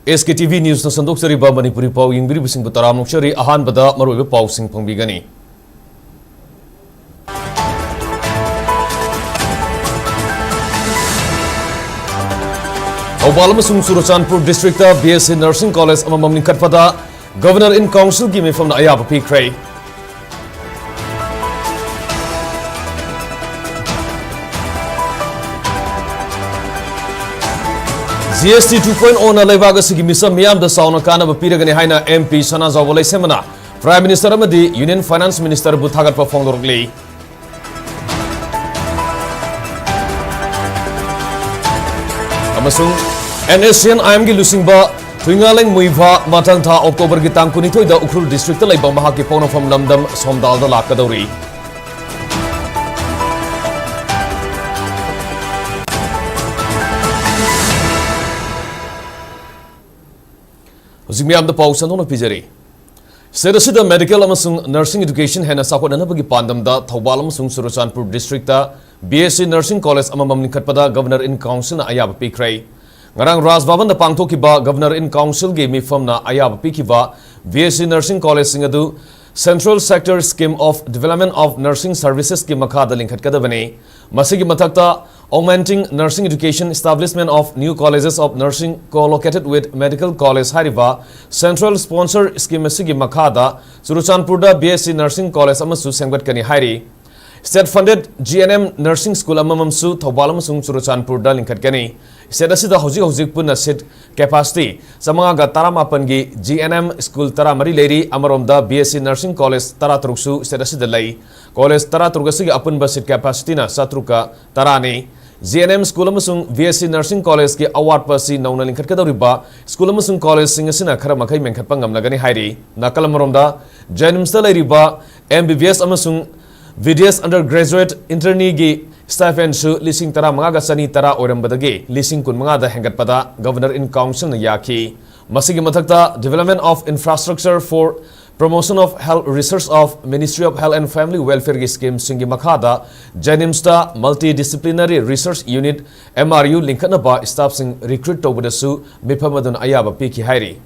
SKTV News na sandok sari ba Manipuri pau yingbiri bising butaram nukshari ahan bada maroiba pau sing pangbigani. Thawbal amasung Surachandpur District BSc Nursing College amamam lingkhatpada Governor in Council gi mifam na ayaba pikhrei. GST 2.0 na lebaga sigi misam miyam da sauna kana ba piragani haina MP Sana Zawalai semana Prime Minister amadi Union Finance Minister bu thagat pa phongdorgli. Amasung NSCN IM gi lusingba Twingaling Muiva matang tha October gi tang kunithoi da Ukhrul District ta leibang bahaki pawnafam lamdam Somdal da lakadori. Huzimiyam da pau sanona pijari. Serasida medical amasung nursing education hena sakwana bagi pandam da Thawbal amasung Surachandpur District ta BSc Nursing College amamam lingkhatpada Governor in Council na ayaba pikhrei. Ngarang Raj Bhavan da pangthokiba Governor in Council gi mifam na ayaba pikhiba BSc Nursing College singadu Central Sector Scheme of Development of Nursing Services ki makhada lingkhatkadabani. Masigi mathakta augmenting nursing education, establishment of new colleges of nursing co-located with medical college hariba central sponsor scheme asigi makhada Surachandpurda BSc Nursing College amasu sengbatkani hairi. State funded GNM Nursing School amamamsu Thawbal amasung Surachandpurda lingkhatkani. State asida hojik punna seat capacity samanga ga taramapan gi GNM School taramari leri amaromda BSc Nursing College taratruksu state asida lai. College taratrukasigi apunba seat capacity na satruka tarani. GNM School amasung BSc Nursing College ki award pasi nauna lingkhatkadoriba School amasung college singasina khara makai mengkhatpa ngamnagani hairi. Nakalamromda Janimsta lairiba MBBS amasung VDS undergraduate internee gi stipend su lising tara mga sani tara orambadagi lising kun mga da hengatpada Governor in Council na yaki. Masigi mathakta development of infrastructure for promotion of health research of Ministry of Health and Family Welfare gi scheme singi makhada Janimsta multidisciplinary research unit MRU linkhanaba staff sing recruit tobadasu mipamadun ayaba piki hairi.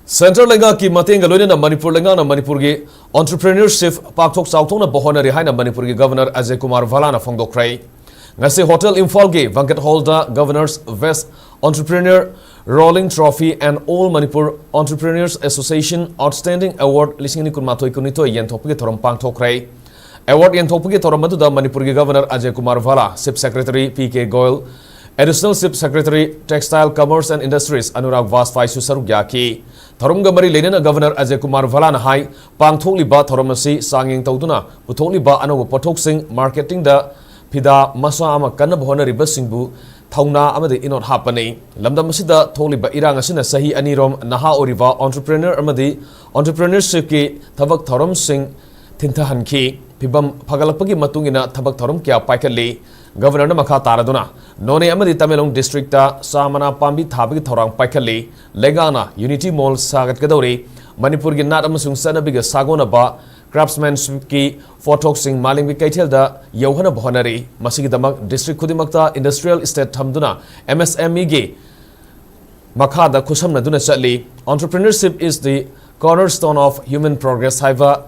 Central Lenga ki matenga loina na Manipur Lenga na Manipur gi Entrepreneurship pakthok sauthok na bohonari haina Manipur gi Governor Ajay Kumar Vala na phongdokrai. Ngasi Hotel Imphal gi Banquet Hall da Governor's Best Entrepreneur Rolling Trophy and All Manipur Entrepreneurs Association Outstanding Award lisingni kunmatoi kunitoi yenthopgi thorom pangthokrai. Award yenthopgi thorom madu da Manipur gi Governor Ajay Kumar Vala, Chief Secretary PK Goyal, Additional Chief Secretary Textile Commerce and Industries Anurag Vasfai Susaruk yaki. Thorum gamari lenena Governor Ajay Kumar Vala na hai pangthokli ba thorum asi sanging tauduna puthokli ba anawa pothok sing marketing da phida masa ama kanna bhona ribasingbu thauna amade inot hapani lamdam asida thokli ba irang asina sahi anirom naha oriva entrepreneur amadi entrepreneurship ki thabak thorum sing thintahanki phibam phagalapagi matungina thabak thorum kya paikali Governor na makha taraduna none amadi Tamelong District ta samana pambi thabagi thorang paikali legana Unity Mall sagat kadori Manipur gi nat amasung sanabiga sagona ba craftsmanship ki photok sing maling bi kaithel da yohana bhonari masigi damak district khudimakta industrial estate thamduna MSME gi makha da khusamna duna chatli. Entrepreneurship is the cornerstone of human progress haiva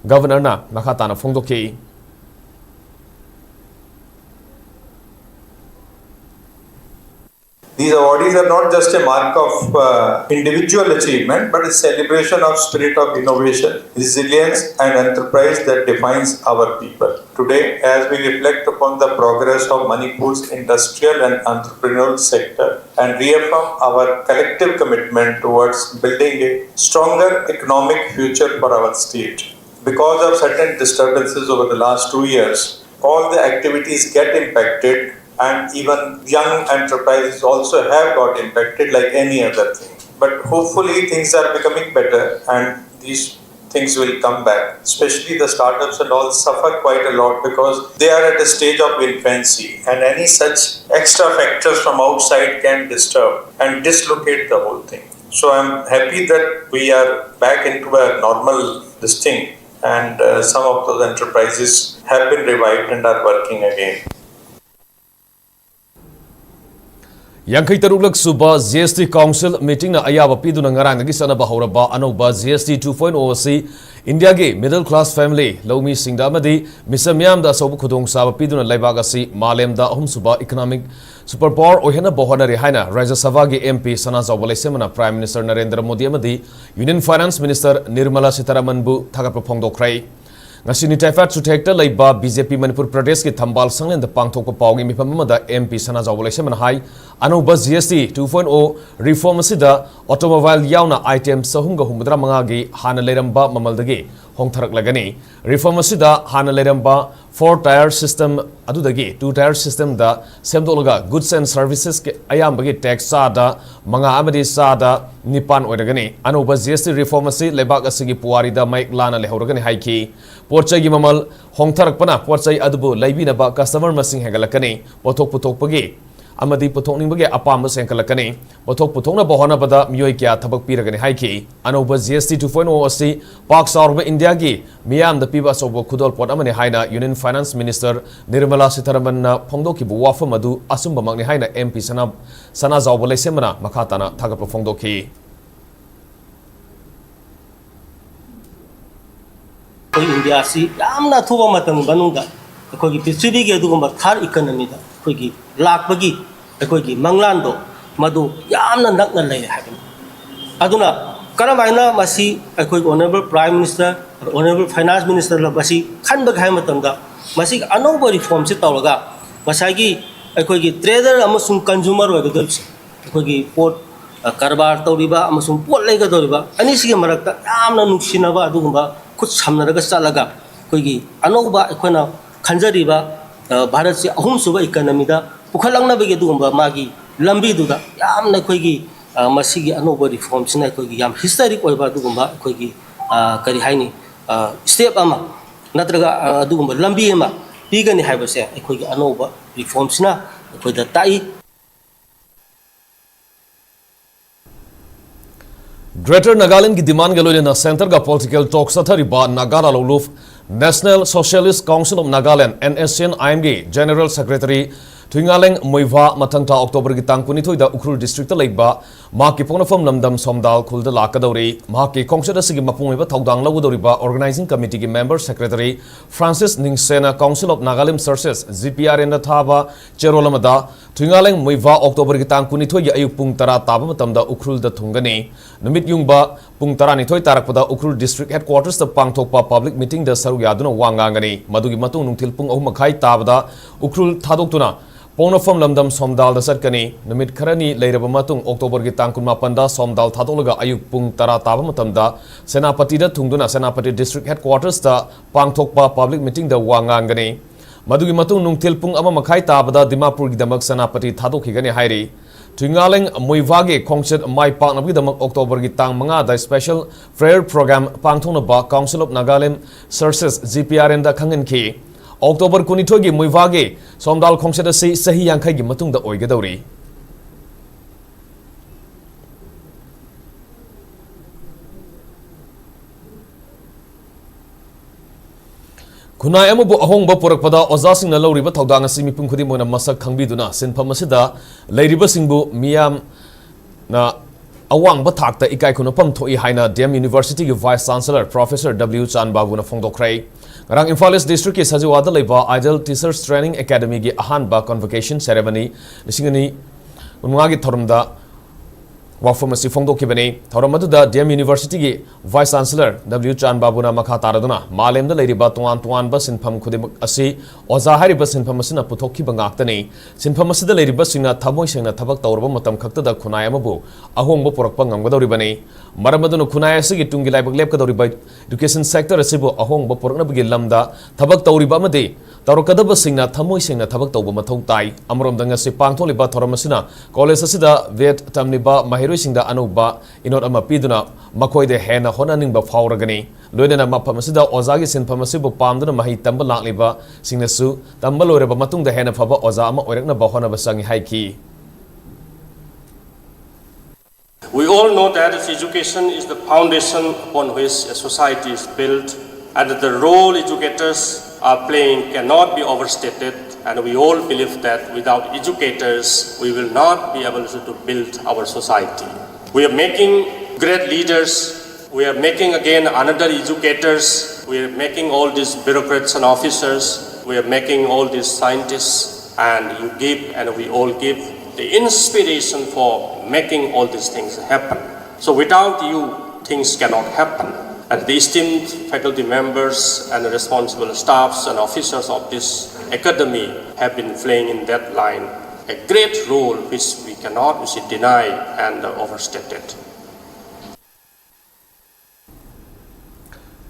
Governor na makha tana phongdoki. These awardees are not just a mark of individual achievement, but a celebration of spirit of innovation, resilience, and enterprise that defines our people. Today, as we reflect upon the progress of Manipur's industrial and entrepreneurial sector and reaffirm our collective commitment towards building a stronger economic future for our state. Because of certain disturbances over the last 2 years, all the activities get impacted, and even young enterprises also have got impacted like any other thing. But hopefully things are becoming better and these things will come back. Especially the startups and all suffer quite a lot because they are at a stage of infancy and any such extra factors from outside can disturb and dislocate the whole thing. So I'm happy that we are back into a normal this thing. and some of those enterprises have been revived and are working again. Yankai Tarulak Suba GST Council meeting na ayaba piduna ngarang sanaba hauraba anoba GST 2.0 si India ge middle class family lomi singda amadi misamyam da sobu khudong saba piduna laibaga si malem da ahum suba economic superpower ohena bohana rehaina Rajya Sabha ge MP Sana Zawale semana Prime Minister Narendra Modi amadi Union Finance Minister Nirmala Sitharaman bu thagap phongdokrai ngasi ni taifat suthekta leiba BJP Manipur Pradesh ki thambal sanglen da pangthok pawgi mifam amada MP Sana Zawale semana hai anoba GST 2.0 reform asida automobile yauna item sahumga humudra mangagi hana leramba mamaldagi hongtharak lagani reform asida hana leramba 4 tier system adudagi 2 tier system da semdolaga goods and services ke ayambagi tax sada manga amadi sada nipan oiragani anoba GST reform asi lebak asigi puari da maik lana lehoragani haiki porchai gi mamal hongtharak pana porchai adubu laibina ba customer masing hegalakani pothok puthok pagi amadi puthokning bage apam sengkalakani pothok puthokna bohana bada miyoi kya thabak piragani haiki anoba GST 2.0 asi pak sarba India gi miyam da piba sobo khudol pot amani haina Union Finance Minister Nirmala Sitharaman na phongdoki bu wafam adu asumba mangni haina MP Sana Zawale semana makhatana thagap phongdoki India si yamna thuba matang banungda akogi prithvi ge adugumba thar economy da akogi lakbagi akogi manglando madu yamna nakna lay habin aduna karamaina masi akogi honorable Prime Minister or honorable Finance Minister la basi khanba gai matangda masi anoba reform se tawlaga masagi akogi trader amasung consumer wa gadol akogi port karbar tawriba amasung port lay gadoriba ani sige marakta yamna nuksinaba adugumba खुद सामनारगा चलागा कोई अनौबा अखोना खंजरीबा भारत से अहुम सुबा economy दा पुखलंगना बगे दुगुंबा मागी लंबी दुदा यामना कोई मसीगी अनौबा reform सिना कोई याम हिस्टोरिक ओइबा दुगुंबा कोई करी हाइनी स्टेप अमा नत्रगा दुगुंबा लंबी अमा पीगनी हाइबसे कोई अनौबा रिफॉर्म सिना कोई दा ताई Greater Nagaland ki demand galoi na center ka political talk sathari ba Nagala Loluf National Socialist Council of Nagaland NSCN IMG General Secretary Twingaleng Moiva Matangta October ki tang kunithoi da Ukhrul District laiba ma ki ponafam namdam somdal khulda lakadori ma ki kongsada sigi mapung ba thaudang lagudori ba Organizing Committee ki Member Secretary Francis Ningsena Council of Nagaland Services GPR in the Thaba Cherolamada Twingaleng Moiva October ki tang kunithoi ya ayuk pung tara taba matamda Ukhrul da thungani numit yungba pung tara nithoi tarakpada Ukhrul District Headquarters da pangthokpa public meeting da saru yaduna wangangani madugi matung nungthil pung ahum makhai tabada Ukhrul thadoktuna Ponafam Lamdam Somdal the Sarkani, Numit Karani, later Matung, October Gitankun Mapanda, Somdal Tatolaga, Ayuk Pung Tara Tabamatamda, Senapatida Tungduna, Senapati District Headquarters, the Pangtokpa public meeting the Wangangani. Madugi Matung Nungtil Pung Amamakai Tabada, Dimapur Damak Senapati Tadokigani Hairi. Twingaleng Moivage concert my partner with the October Gitang Manga, the special prayer program Pangtonaba, Council of Nagaland Services, GPR and the Kanganki. October Kunitogi Muivage, Somdal Kongsada say Sahi Yankagi Matung the Oigadori. Kunai Amabu Ahongba Porakpada, Ozasing the Lori Batodanga Simi Punkudimona Masak Kambiduna, Sin Pamasida, Lady Basingbu, Miam na Awang Batakta Ikai Kunapam Toi Haina, Dem University Vice Chancellor Professor W. Chan Babuna Fongdokray. Rang Infal District is Hajiwada Leba Idle Teachers Training Academy gi Ahanba Convocation Ceremony Lisingani Unwagi Thorumda Wafamasi Fongdo Kibani Thoramadu DM University gi Vice Chancellor W. Chan Babuna Makataraduna Malem the Lady Batuan Tuan Bus in Pam Kudim Asi Ozahari Bus in Pamasina Putoki Bangaktani Sin Pamasida Lady Busina Tamoisina Tabak Taurbamatam Kakta Kunayamabu Ahombo Porakpangam Gadoribani Maramadunu Kunaya Sigi Tungi Labak Lepkadori by Education Sector Asibo Ahong Bopornabigi Lambda Tabak Tauribamadi Tarokadaba Singna Tamoisina Tabak Taubamatau Tai Amrom Dangasi Pangtoliba Toramasina College Asida Viet Tamniba Mahirusinda Anuba Inot Amapiduna Makoi de Hena Honanimba Fauragani Loidana Mapamasida Ozagi Sin Pamasibo Pamdana Mahi Tamba Lakliba Singnasu Tambaloreba Matung the Hena Faba Ozama Oregna Bahona Basangi Haiki. We all know that education is the foundation upon which a society is built and the role educators are playing cannot be overstated, and we all believe that without educators, we will not be able to build our society. We are making great leaders, we are making again another educators, we are making all these bureaucrats and officers, we are making all these scientists, and you give and we all give the inspiration for making all these things happen. So without you, things cannot happen. And the esteemed faculty members and the responsible staffs and officers of this academy have been playing in that line a great role which we cannot deny and overstate it.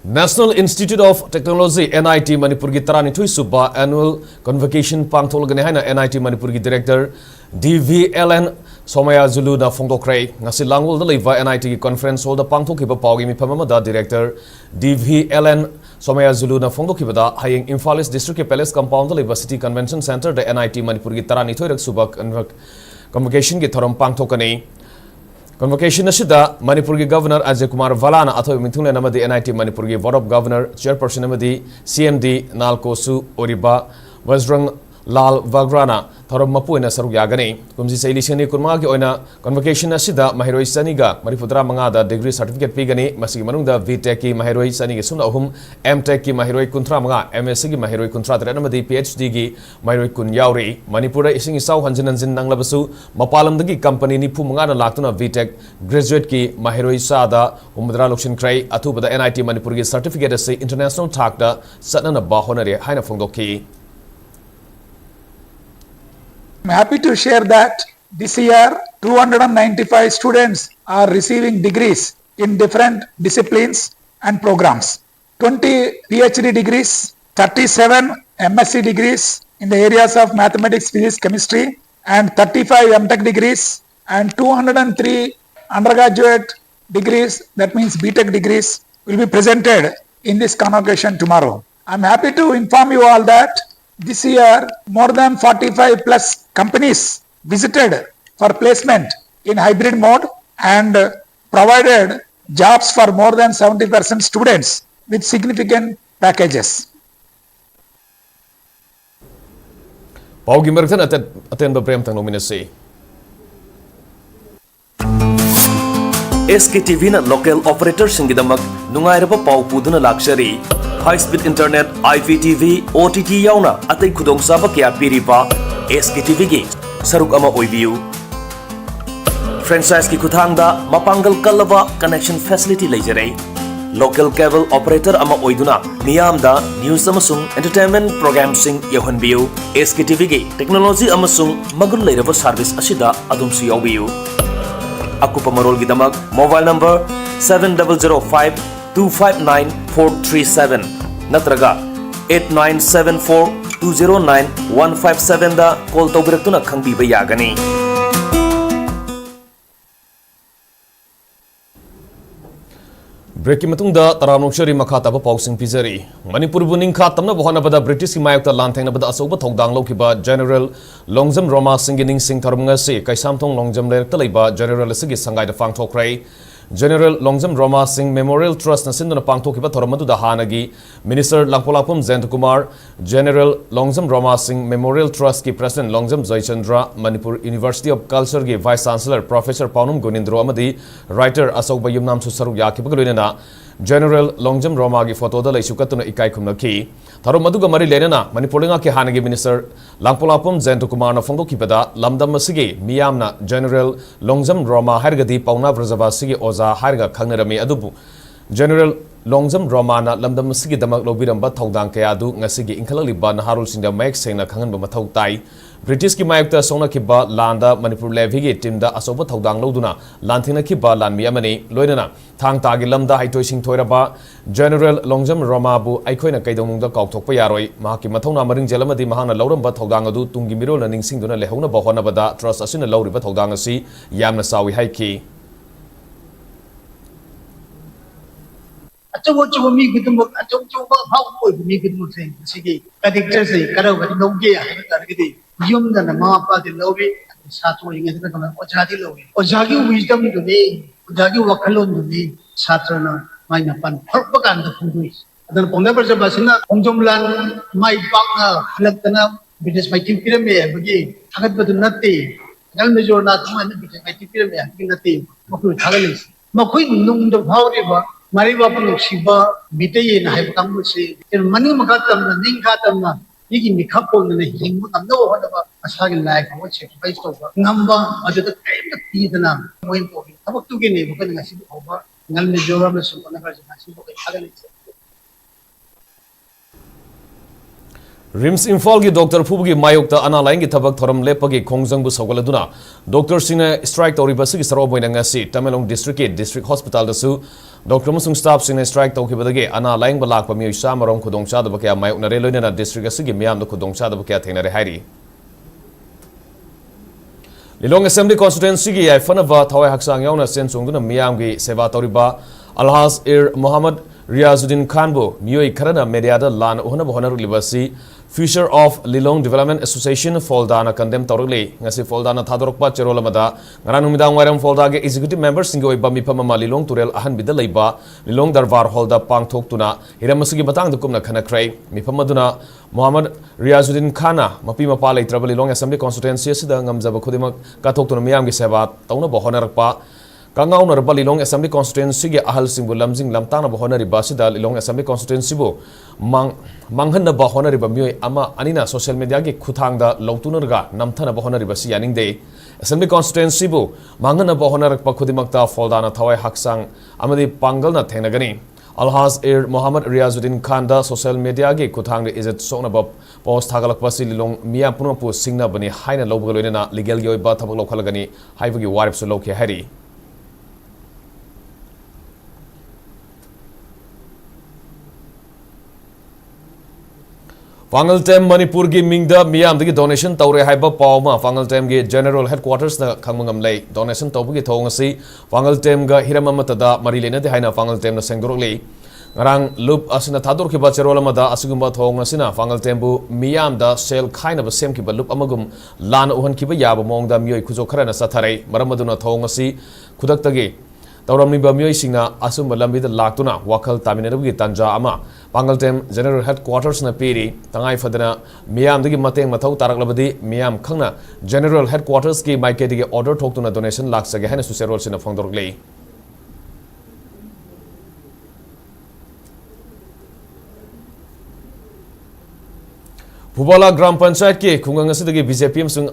National Institute of Technology NIT Manipur gi Taranithui Suba Annual Convocation Pangtholgani haina NIT Manipur gi Director DVLN Somaya Zulu na Fongdokrai ngasi langol da leiva NIT gi conference hall da pangthokiba pawgi mifam da Director DVLN Somaya Zulu na Fongdokiba da hayeng Imphal District ke Palace Compound da leiva City Convention Center da NIT Manipur gi Taranithoi rak Suba Convocation gi thoram pangthokani. Convocation asida Manipur gi Governor Ajay Kumar Valana athoi mithunglen amadi NIT Manipur gi Board of Governor Chairperson amadi CMD Nalkosu Oriba Wazrang Lal Vagrana thorom mapuina saruk yagani kumji seilishani kurma gi oina convocation asida mahiroi saniga marifudra manga da degree certificate pigani masigi manungda VTech ki mahiroi sani gi sumna ahum MTech ki mahiroi kuntra manga MSc gi mahiroi kuntra amadi PhD gi mahiroi kun yauri Manipura ising isau hanjin nanglabasu mapalam dagi company ni pu manga na laktuna VTech graduate ki mahiroi sada humdra lokshin krai atubada NIT Manipur gi certificate ase international thakda satna ba honare haina phongdoki. I'm happy to share that this year 295 students are receiving degrees in different disciplines and programs. 20 PhD degrees, 37 MSc degrees in the areas of mathematics, physics, chemistry, and 35 MTech degrees, and 203 undergraduate degrees, that means BTech degrees, will be presented in this convocation tomorrow. I'm happy to inform you all that this year, more than 45 plus companies visited for placement in hybrid mode and provided jobs for more than 70% students with significant packages. Paugi merktan aten bebrem tang nominasi. SKTV na local operators singidamak nungairaba pau puduna luxury high-speed internet, IPTV, OTT yauna atay kudong saba kaya piripa SKTV gi saruk ama oibiu. Franchise ki kuthangda mapanggal kalava connection facility leijare. Local cable operator ama oiduna niyamda news amasung entertainment program sing yohanbiu. SKTV gi technology amasung magul leiraba service asida adumsi yaubiu. Aku pamarol gidamak mobile number 7005-259-437 natraga 8974-209-157 da call tawbiratuna khangbiba yagani. Breaking matungda taramnokshari makata ba pausing pizari Manipur buning kha tamna bohana bada British ki mayakta lanthengna bada asoba thongdang lokiba General Longjam Roma Singing Sing Tharumnga se Kaisamthong Longjam lerta leiba General sigi sangai da fangthokrai General Longjam Roma Singh Memorial Trust na sinduna pangthokiba thoramadu da hanagi Minister Langpolapum Zent Kumar General Longjam Roma Singh Memorial Trust ki President Longjam Joychandra Manipur University of Culture ki Vice Chancellor Professor Paunum Gunindro amadi Writer Asok Bayumnam su saruk yakibagaloina General Longjam Roma ki photo da leisukatuna ikai khumnaki tharumadu ga mari lenana Manipur linga ki hanagi Minister Langpolapum Zent Kumar na phongdokibada lamdam asigi miyamna General Longjam Roma hargadi Pauna Brajava sigi oza harga khangnarami adubu General Longjam Roma na lamdam sigi damak lobiramba thodang kaya du ngasigi inkhalaliba naharul singda mayek sengna khanganba mathau tai British ki mayakta songna kiba landa Manipur levy gi team da asoba thodang loduna lanthina kiba lanmi amani loinana thang tagi lamda haitoi sing thoiraba General Longjam Roma bu aikhoina kaidongmungda kaukthokpa yaroi mahaki mathona maring jelamadi mahana lauramba thodang adu tungi mirol na ningsingduna lehona bahona bada trust asina lauriba thodang asi yamna sawi haiki Achawa mi gudumuk achawa how mi gudumuk thing sige predictor say karo gadi noge ya targedi yum na ma pa de lobe satwa inge na kana ojadi lobe ojagi wisdom du ni ojagi wakalon du ni satra na mai na pan phorpa kan da phudui अदन पोंदा पर जब बसना ओंजोमलान माई पाकना हलकतना business माइटिंग पिरमे बगी थागत बदु नते गल majeure ना थमा business माइटिंग पिरमे हकी नते मखु थागलिस मखुई नुंग the भावरेबा मारी बापन सिबा बिते ये ना है कामु से मनी मका तमना निंग का तमना यगी मिखा पोंने हिंगु तमनो होदबा असागे लाइफ हो सेक्रिफाइस तोबा ngamba adada kaimda tidana moin to tabak tu ge ne bukal ngasi hoba ngal me joram le sun kana karja ngasi bokai थागलिस रिम्स इम्फाल की डॉक्टर फुबगी मायोक्ता अना लाइन की थबक थरम लेपगी खोंगजंगबु सौगलदुना डॉक्टर सिंह स्ट्राइक तौरिबसगी सरोबोइना ngasi तमेलोंग डिस्ट्रिक्ट के डिस्ट्रिक्ट हॉस्पिटल दसु डॉक्टर मसुंग स्टाफ सिंह स्ट्राइक तौखिबदगे अना लाइन बलाकपा मियोइ सामरोंग खुदोंचादब क्या मायोकनरे लोइना डिस्ट्रिक्ट असगी मियामद खुदोंचादब क्या थेनरे हाइरि लिलोंग असेंबली कॉन्स्टिट्यूएंसी की याइफनबा थवाई हक्सांग यावना सेंसोंगदुना मियामगी सेवा तौरिबा अलहाज इर मोहम्मद रियाजुद्दीन खानबो मियोइ खरना मीडियादा लान उहनब होनरलिबसी future of Lilong development association फोल्डाना कंडेम तौरले ngasi फोल्डाना थादरकपा चेरोलमदा ngara numidang waram folda ge executive members singo iba mifam ma Lilong तुरेल अहन बिदा leiba लिलोंग दरबार हॉल दा पांगथोक्तुना हिरमसगी मतंग दुकुमना खनख्रै मिफम मदुना मोहम्मद रियाजुद्दीन खाना मपी मपा लेत्रब लिलोंग असेंबली कॉन्स्टिट्यूएंसी सिदा ngamjaba खुदिमक काथोक्तुना मियाम गे सेवा तौना बहनरकपा Kangauna raba Lilong Assembly Constituency ge ahal singbu lamjing lamtana bahona riba sida Lilong Assembly Constituency bu manghanna bahona riba mioi ama anina social media ge khuthangda lautunarga namthana bahona riba si yaning de Assembly Constituency bu manghanna bahona rakpa khudimakta foldana thawai haksang amadi pangalna thenagani Alhaz Ir Muhammad Riyazuddin Khan da social media ge khuthangda izat sona bab post thagalakpa si Lilong miya punapu singna bani haina lobgaloina legal ge oiba thabak lokhalagani haibagi warip su lokhe hari Fangal Tem Manipur की मिंगदा मियाम दगी donation तौरे हाइबा पावमा Fangal Tem की general headquarters न खंगमंगम लई donation तौबगी थोंगसी Fangal Tem गा हिरममतदा मरी लेनदे हाइना Fangal Tem न सेंगरोकली ngarang loop asina thador khiba cherolamada asigumba thongasina Fangal Tem bu मियाम दा सेल खाइना ब सेम khiba loop amagum lan uhan khiba yaba mongda मियोइ खुजो खरना साथारै मरमदुना थोंगसी खुदक्तगी तौरमनिबा मियोइसिंगना असुम लंबिदा लाक्तुना वाखल तामिनरबगी तंजा अमा Fangal Tem General Headquarters na piri tangai fadana मियाम दगी मतेंग मथौ तारकलबदी मियाम खंगना General Headquarters की माइकेदगी ऑर्डर थोक्तुना डोनेशन लाख सगे हैन सुसेरोल सिना फोंदोरगले Phubala Gram Panchayat की खुंगंग असदगी बीजेपी अमसुंग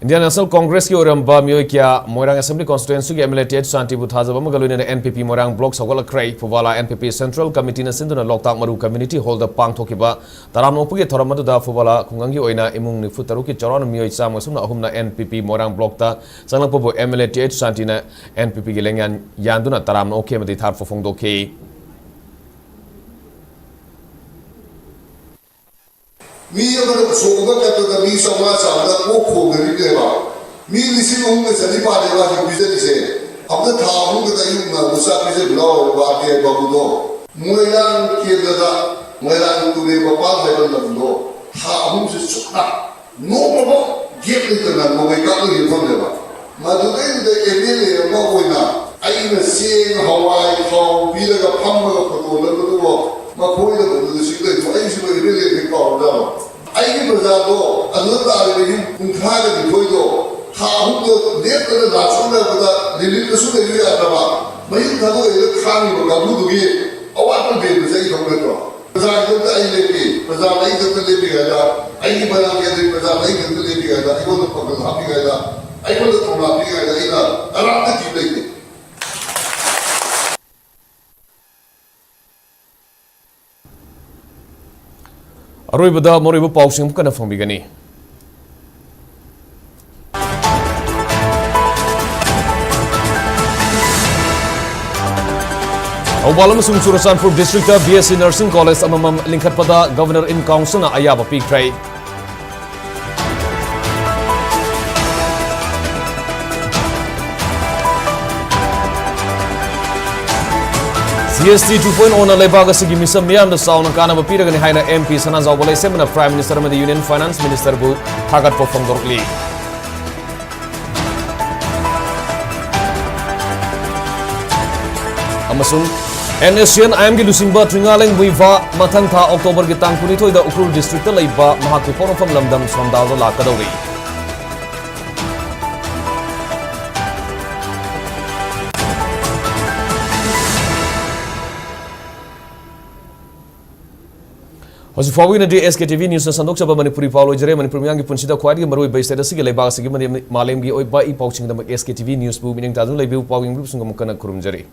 Indian National Congress की ओरंबा मियोइ क्या मोइरांग असेंबली कॉन्स्टिट्यूएंसी के एमएलए टेट शांतिबु थाजब मगलुने एनपीपी मोइरांग ब्लॉक सगोलख्रै फुबाला एनपीपी सेंट्रल कमिटी न सिंधुना लोकताक मरु कम्युनिटी हॉल द पांगथोकिबा तरामनोपगे थोरमदुदा फुबाला खुंगंगी ओइना इमुंग निफु तरुकी चौरान मियोइ चामसुना अहुमना एनपीपी मोइरांग ब्लॉक ता संगलपबु एमएलए टेट शांतिना एनपीपी के लेंयान यानदुना तरामनोके मदि थार फोफोंगदोखे मी अगर सोगा करते तो मी समाज सामने वो खो गई लेवा मी लिसी उंगे सदी पादे वाली बिजली से अब तो था उंगे तो यूं ना मुसाफिर से बुलाओ बात है बाबूदो मुएलान के दादा मुएलान तुरे बापा है बंदो था उंगे से चुका नो बाबा गेट लेकर ना मुए का तो ये फंड लेवा मधुरे इधर एमएलए ना वो ना आई में सेन हवाई खाओ बीले का फंड का फोटो लगो वो मकोई का तो सिक्के तो आई से एमएलए के कॉल डालो आई के प्रजातो अदुता आले यूं उनखा के दिखोइदो था उनको देख कर नाचुना बता दिल्ली के सुने लिए आता मैं था तो ये खानी बगा बुदुगी अवात में बेल से ही खबर तो प्रजा को तो आई लेके प्रजा नहीं करते लेके गया आई की बना के प्रजा नहीं करते लेके गया आई को तो पकड़ हापी गया आई को तो थोड़ा हापी गया इना आराम से जीव लेके अरोइबदा मोरिबु पाउसिंग कना फंबिगनी औबालम सुरसानपुर डिस्ट्रिक्ट बीएससी नर्सिंग कॉलेज अममम लिंखतपदा गवर्नर इन काउंसिल अयाब पीख्रै CST 2.0 na lebaga sigi misam miyam da sauna kana ba piragani haina MP sana zawbalai semna Prime Minister ma Union Finance Minister bu thagat po fongdorkli amasung NSCN IM की लुसिंबा ट्रिंगालेंग मुइवा मथंग था October की तांग 12 दा Ukhrul district लैबा महाकी पोरफम लमदम सोंदाव लाकदौरी Hoji following the SKTV news na sandok chaba Manipuri Paulo jere Manipur myang ki punsida khwadi maroi bai state asigi leiba asigi malem gi oi ba I pauching da SKTV news bu mining tadun leibu pawing group sungam kana kurum jere